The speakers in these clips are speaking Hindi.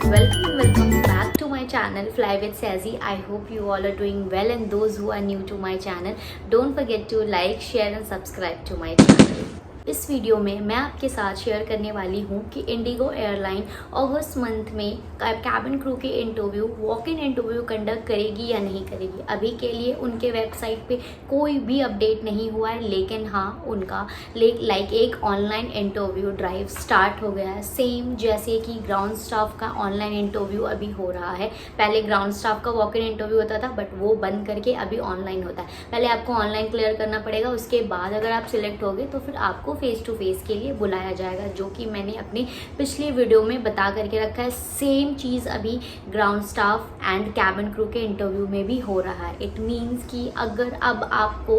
Welcome and welcome back to my channel Fly with Sazy. I hope you all are doing well, and those who are new to my channel, don't forget to like, share and subscribe to my channel. इस वीडियो में मैं आपके साथ शेयर करने वाली हूँ कि इंडिगो एयरलाइन अगस्त मंथ में कैबिन क्रू के interview walk in interview conduct करेगी या नहीं करेगी। अभी के लिए उनके वेबसाइट पे कोई भी अपडेट नहीं हुआ है, लेकिन हाँ उनका एक ऑनलाइन इंटरव्यू ड्राइव स्टार्ट हो गया है, सेम जैसे कि ग्राउंड स्टाफ का ऑनलाइन इंटरव्यू अभी हो रहा है। पहले ग्राउंड स्टाफ का वॉक इन इंटरव्यू होता था, बट वो बंद करके अभी ऑनलाइन होता है। पहले आपको ऑनलाइन क्लियर करना पड़ेगा, उसके बाद अगर आप सिलेक्ट हो गए तो फिर आपको फेस टू फेस के लिए बुलाया जाएगा, जो कि मैंने अपनी पिछली वीडियो में बता करके रखा है। सेम चीज़ अभी ground staff and cabin crew के इंटरव्यू में भी हो रहा है। इट मीन्स कि अगर अब आपको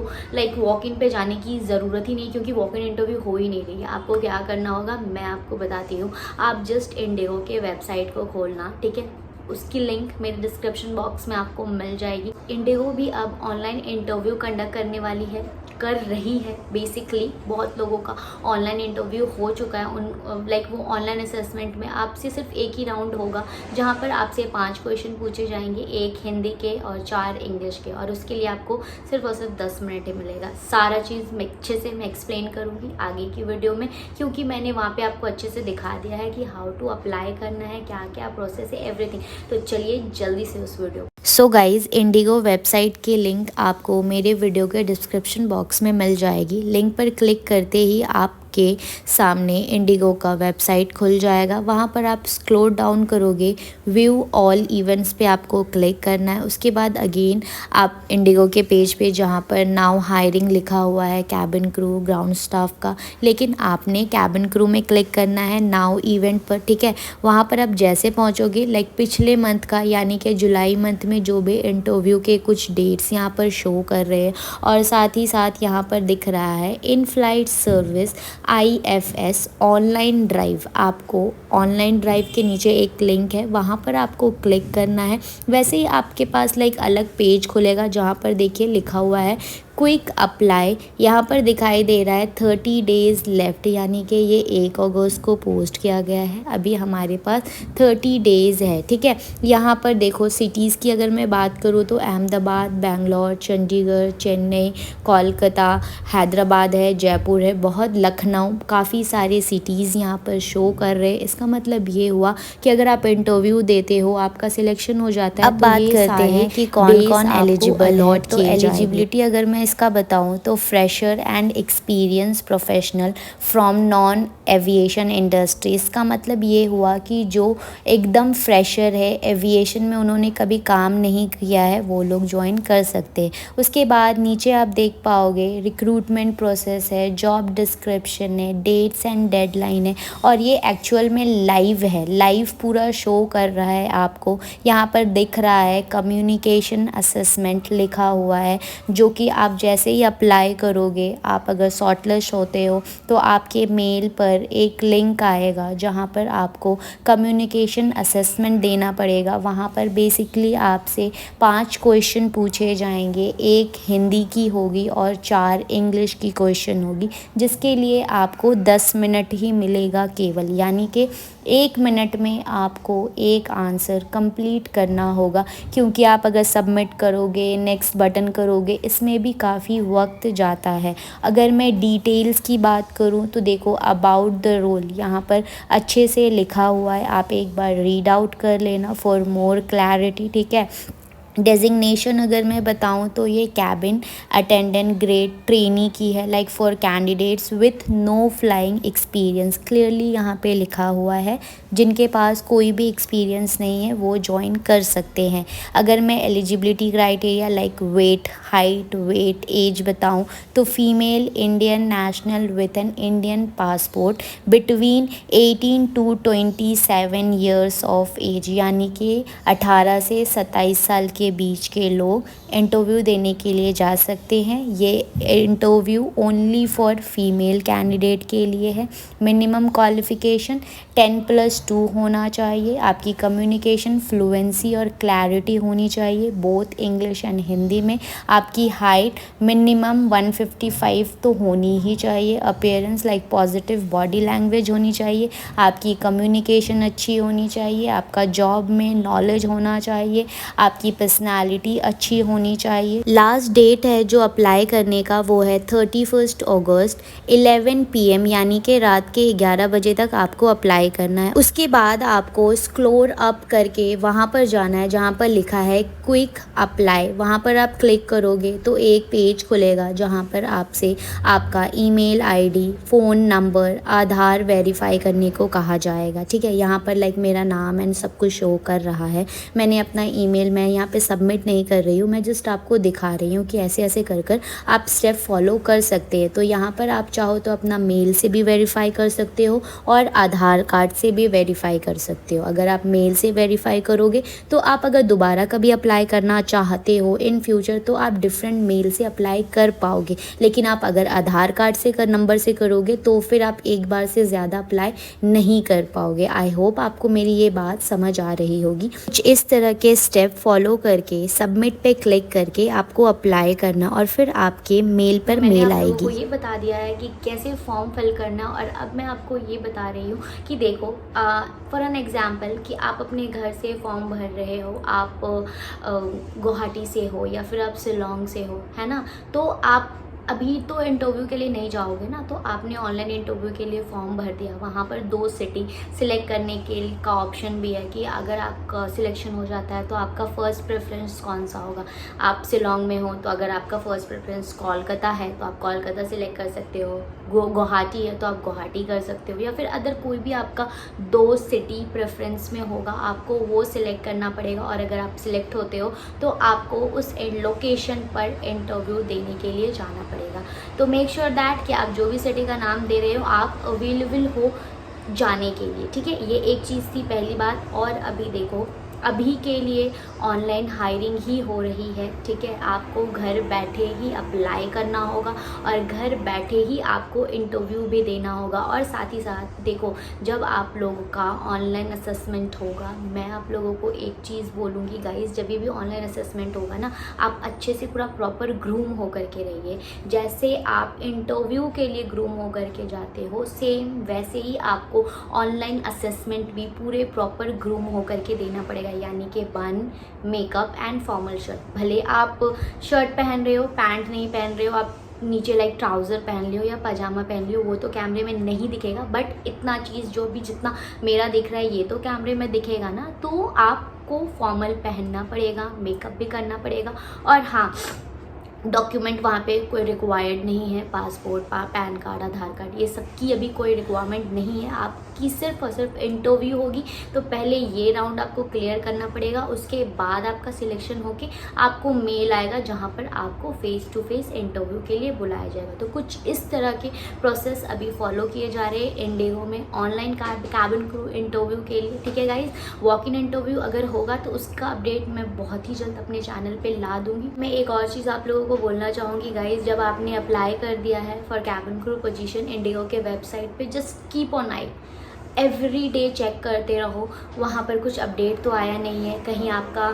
वॉक इन पे जाने की ज़रूरत ही नहीं, क्योंकि वॉक इन इंटरव्यू हो ही नहीं रही है। आपको क्या करना होगा मैं आपको बताती हूँ। आप जस्ट इंडिगो के वेबसाइट को खोलना, ठीक है, उसकी लिंक मेरे डिस्क्रिप्शन बॉक्स में आपको मिल जाएगी। इंडिगो भी अब ऑनलाइन इंटरव्यू कंडक्ट करने वाली है, कर रही है। बेसिकली बहुत लोगों का ऑनलाइन इंटरव्यू हो चुका है। वो ऑनलाइन असेसमेंट में आपसे सिर्फ एक ही राउंड होगा, जहां पर आपसे 5 क्वेश्चन पूछे जाएंगे, 1 हिंदी के और 4 इंग्लिश के, और उसके लिए आपको सिर्फ और सिर्फ 10 मिनट ही मिलेगा। सारा चीज़ मैं अच्छे से एक्सप्लेन करूँगी आगे की वीडियो में, क्योंकि मैंने वहाँ पर आपको अच्छे से दिखा दिया है कि हाउ टू अप्लाई करना है, क्या क्या प्रोसेस है, एवरीथिंग। तो चलिए जल्दी से उस video. So guys, Indigo website की लिंक आपको मेरे वीडियो के डिस्क्रिप्शन बॉक्स में मिल जाएगी। लिंक पर क्लिक करते ही आपके सामने इंडिगो का वेबसाइट खुल जाएगा। वहाँ पर आप स्क्रॉल डाउन करोगे, व्यू ऑल इवेंट्स पे आपको क्लिक करना है। उसके बाद अगेन आप इंडिगो के पेज पे जहाँ पर नाउ हायरिंग लिखा हुआ है कैबिन क्रू ग्राउंड स्टाफ का, लेकिन आपने कैबिन क्रू में क्लिक करना है नाउ इवेंट पर, ठीक है। वहाँ पर आप जैसे पहुँचोगे पिछले मंथ का यानी कि जुलाई मंथ में जो भी इंटरव्यू के कुछ डेट्स यहाँ पर शो कर रहे हैं, और साथ ही साथ यहाँ पर दिख रहा है in flight service IFS online drive. आपको ऑनलाइन ड्राइव के नीचे एक लिंक है, वहाँ पर आपको क्लिक करना है। वैसे ही आपके पास अलग पेज खुलेगा, जहाँ पर देखिए लिखा हुआ है क्विक अप्लाई। यहाँ पर दिखाई दे रहा है 30 डेज़ लेफ्ट, यानी कि ये 1 अगस्त को पोस्ट किया गया है। अभी हमारे पास 30 डेज़ है, ठीक है। यहाँ पर देखो सिटीज़ की अगर मैं बात करूँ तो अहमदाबाद, बेंगलोर, चंडीगढ़, चेन्नई, कोलकाता, हैदराबाद है, जयपुर है, बहुत लखनऊ, काफ़ी सारे सिटीज़ यहाँ पर शो कर रहे हैं। इसका मतलब ये हुआ कि अगर आप इंटरव्यू देते हो, आपका सिलेक्शन हो जाता है। अब बात करते हैं कि कौन कौन एलिजिबल है। तो एलिजिबिलिटी अगर मैं इसका बताऊं तो fresher and experience professional from non aviation industry. इसका मतलब ये हुआ कि जो एकदम फ्रेशर है, एविएशन में उन्होंने कभी काम नहीं किया है, वो लोग ज्वाइन कर सकते हैं। उसके बाद नीचे आप देख पाओगे रिक्रूटमेंट प्रोसेस है, जॉब डिस्क्रिप्शन है, डेट्स एंड डेडलाइन है, और ये एक्चुअल में लाइव है, लाइव पूरा शो कर रहा है आपको। यहाँ पर दिख रहा है कम्युनिकेशन असेसमेंट लिखा हुआ है, जो कि आप जैसे ही अप्लाई करोगे, आप अगर शॉर्टलिस्ट होते हो तो आपके मेल पर एक लिंक आएगा, जहां पर आपको कम्युनिकेशन असेसमेंट देना पड़ेगा। वहां पर बेसिकली आपसे 5 क्वेश्चन पूछे जाएंगे, 1 हिंदी की होगी और 4 इंग्लिश की क्वेश्चन होगी, जिसके लिए आपको 10 मिनट ही मिलेगा केवल, यानी कि 1 मिनट में आपको एक आंसर कंप्लीट करना होगा। क्योंकि आप अगर सबमिट करोगे, नेक्स्ट बटन करोगे, इसमें भी काफ़ी वक्त जाता है। अगर मैं डिटेल्स की बात करूं तो देखो अबाउट द रोल यहाँ पर अच्छे से लिखा हुआ है, आप एक बार रीड आउट कर लेना फॉर मोर क्लैरिटी, ठीक है। डेजिग्नेशन अगर मैं बताऊं तो ये कैबिन अटेंडेंट ग्रेड ट्रेनी की है, for candidates with no flying experience. Clearly यहाँ पे लिखा हुआ है, जिनके पास कोई भी एक्सपीरियंस नहीं है वो ज्वाइन कर सकते हैं। अगर मैं eligibility criteria weight, height, weight, age बताऊं तो female Indian national with an Indian passport between 18 to 27 years of age, यानी कि 18 से 27 साल के के बीच के लोग इंटरव्यू देने के लिए जा सकते हैं। ये interview only for female candidate के लिए है। मिनिमम क्वालिफ़िकेशन 10+2 होना चाहिए। आपकी कम्युनिकेशन फ्लुएंसी और क्लैरिटी होनी चाहिए, बोथ इंग्लिश एंड हिंदी में। आपकी हाइट मिनिमम 155 तो होनी ही चाहिए। Appearance like positive body language होनी चाहिए। आपकी कम्युनिकेशन अच्छी होनी चाहिए। आपका जॉब में नॉलेज होना चाहिए। आपकी पर्सनालिटी अच्छी होनी चाहिए। लास्ट डेट है जो अप्लाई करने का वो है 31 अगस्त 11 PM, यानी कि रात के 11 बजे तक आपको अप्लाई करना है। उसके बाद आपको स्क्रॉल अप करके वहाँ पर जाना है जहाँ पर लिखा है क्विक अप्लाई। वहाँ पर आप क्लिक करोगे तो एक पेज खुलेगा जहाँ पर आपसे आपका ईमेल आईडी, फ़ोन नंबर, आधार वेरीफाई करने को कहा जाएगा। ठीक है, यहाँ पर लाइक मेरा नाम एंड सब कुछ शो कर रहा है। मैंने अपना ईमेल मैं यहाँ पे सबमिट नहीं कर रही हूँ, मैं जस्ट आपको दिखा रही हूँ कि ऐसे ऐसे कर कर आप स्टेप फॉलो कर सकते हैं। तो यहाँ पर आप चाहो तो अपना मेल से भी वेरीफाई कर सकते हो और आधार कार्ड से भी वेरीफाई कर सकते हो। अगर आप मेल से वेरीफाई करोगे तो आप अगर दोबारा कभी अप्लाई करना चाहते हो इन फ्यूचर तो आप डिफरेंट मेल से अप्लाई कर पाओगे। लेकिन आप अगर आधार कार्ड से नंबर से करोगे तो फिर आप एक बार से ज़्यादा अप्लाई नहीं कर पाओगे। आई होप आपको मेरी ये बात समझ आ रही होगी। कुछ इस तरह के स्टेप फॉलो करके सबमिट पे क्लिक करके आपको अप्लाई करना और फिर आपके मेल पर मेल आएगी। मैंने आपको ये बता दिया है कि कैसे फॉर्म फिल करना, और अब मैं आपको ये बता रही हूँ कि देखो फॉर एन एग्जाम्पल कि आप अपने घर से फॉर्म भर रहे हो, आप गुवाहाटी से हो या फिर आप शिलोंग से हो, है ना, तो आप अभी तो इंटरव्यू के लिए नहीं जाओगे ना, तो आपने ऑनलाइन इंटरव्यू के लिए फॉर्म भर दिया। वहाँ पर 2 सिटी सिलेक्ट करने के का ऑप्शन भी है कि अगर आपका सिलेक्शन हो जाता है तो आपका फ़र्स्ट प्रेफरेंस कौन सा होगा। आप शिलोंग में हो तो अगर आपका फ़र्स्ट प्रेफरेंस कोलकाता है तो आप कोलकाता सिलेक्ट कर सकते हो। गुवाहाटी है तो आप गुवाहाटी कर सकते हो, या फिर अदर कोई भी आपका 2 सिटी प्रेफरेंस में होगा, आपको वो सिलेक्ट करना पड़ेगा। और अगर आप सिलेक्ट होते हो तो आपको उस लोकेशन पर इंटरव्यू देने के लिए जाना पड़ेगा। तो मेक श्योर दैट कि आप जो भी सिटी का नाम दे रहे हो आप अवेलेबल हो जाने के लिए। ठीक है, ये एक चीज़ थी पहली बात। और अभी देखो, अभी के लिए ऑनलाइन हायरिंग ही हो रही है। ठीक है, आपको घर बैठे ही अप्लाई करना होगा और घर बैठे ही आपको इंटरव्यू भी देना होगा। और साथ ही साथ देखो, जब आप लोगों का ऑनलाइन असेसमेंट होगा, मैं आप लोगों को एक चीज़ बोलूँगी गाइस, जब भी ऑनलाइन असेसमेंट होगा ना, आप अच्छे से पूरा प्रॉपर ग्रूम होकर के रहिए। जैसे आप इंटरव्यू के लिए ग्रूम होकर के जाते हो, सेम वैसे ही आपको ऑनलाइन असेसमेंट भी पूरे प्रॉपर ग्रूम होकर के देना पड़ेगा। यानी कि बन, मेकअप एंड फॉर्मल शर्ट। भले आप शर्ट पहन रहे हो, पैंट नहीं पहन रहे हो, आप नीचे लाइक ट्राउज़र पहन लियो या पजामा पहन लियो, वो तो कैमरे में नहीं दिखेगा, बट इतना चीज़ जो भी जितना मेरा दिख रहा है ये तो कैमरे में दिखेगा ना। तो आपको फॉर्मल पहनना पड़ेगा, मेकअप भी करना पड़ेगा। और हाँ, डॉक्यूमेंट वहाँ पे कोई रिक्वायर्ड नहीं है, पासपोर्ट, पैन कार्ड, आधार कार्ड, ये सब की अभी कोई रिक्वायरमेंट नहीं है। आपकी सिर्फ और सिर्फ इंटरव्यू होगी, तो पहले ये राउंड आपको क्लियर करना पड़ेगा। उसके बाद आपका सिलेक्शन होके आपको मेल आएगा जहाँ पर आपको फेस टू फेस इंटरव्यू के लिए बुलाया जाएगा। तो कुछ इस तरह के प्रोसेस अभी फॉलो किए जा रहे हैं इंडिगो में ऑनलाइन कैबिन क्रू इंटरव्यू के लिए। ठीक है गाइज, वॉक इन इंटरव्यू अगर होगा तो उसका अपडेट मैं बहुत ही जल्द अपने चैनल पे ला दूंगी। मैं एक और चीज़ आप लोगों को बोलना चाहूँगी गाइज, जब आपने अप्लाई कर दिया है for cabin crew position IndiGo के वेबसाइट पे, just keep on eye, every day check करते रहो, वहाँ पर कुछ अपडेट तो आया नहीं है, कहीं आपका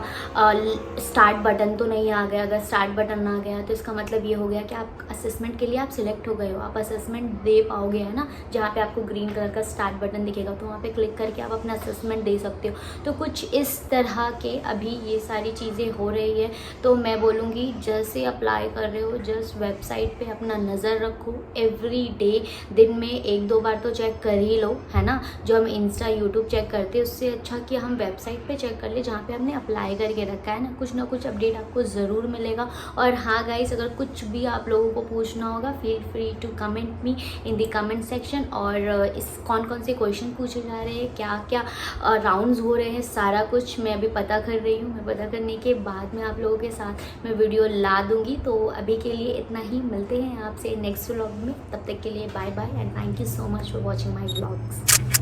स्टार्ट बटन तो नहीं आ गया। अगर स्टार्ट बटन आ गया तो इसका मतलब ये हो गया कि आप असेसमेंट के लिए आप सिलेक्ट हो गए हो, आप असेसमेंट दे पाओगे, है ना। जहाँ पे आपको ग्रीन कलर का स्टार्ट बटन दिखेगा तो वहाँ पे क्लिक करके आप अपना असेसमेंट दे सकते हो। तो कुछ इस तरह के अभी ये सारी चीज़ें हो रही है। तो मैं बोलूँगी जैसे अप्लाई कर रहे हो जस्ट वेबसाइट पर अपना नज़र रखो, एवरी डे दिन में 1-2 बार तो चेक कर ही लो, है ना। जो हम इंस्टा यूट्यूब चेक करते हैं उससे अच्छा कि हम वेबसाइट पे चेक कर ले जहाँ पे हमने अप्लाई करके रखा है ना कुछ अपडेट आपको ज़रूर मिलेगा। और हाँ गाइस, अगर कुछ भी आप लोगों को पूछना होगा feel free to comment me in the comment section. और इस कौन से क्वेश्चन पूछे जा रहे हैं, क्या क्या राउंड्स हो रहे हैं, सारा कुछ मैं अभी पता कर रही हूँ। मैं पता करने के बाद में आप लोगों के साथ मैं वीडियो ला दूँगी। तो अभी के लिए इतना ही, मिलते हैं आपसे नेक्स्ट व्लॉग में। तब तक के लिए bye bye and thank you so much for watching my vlogs.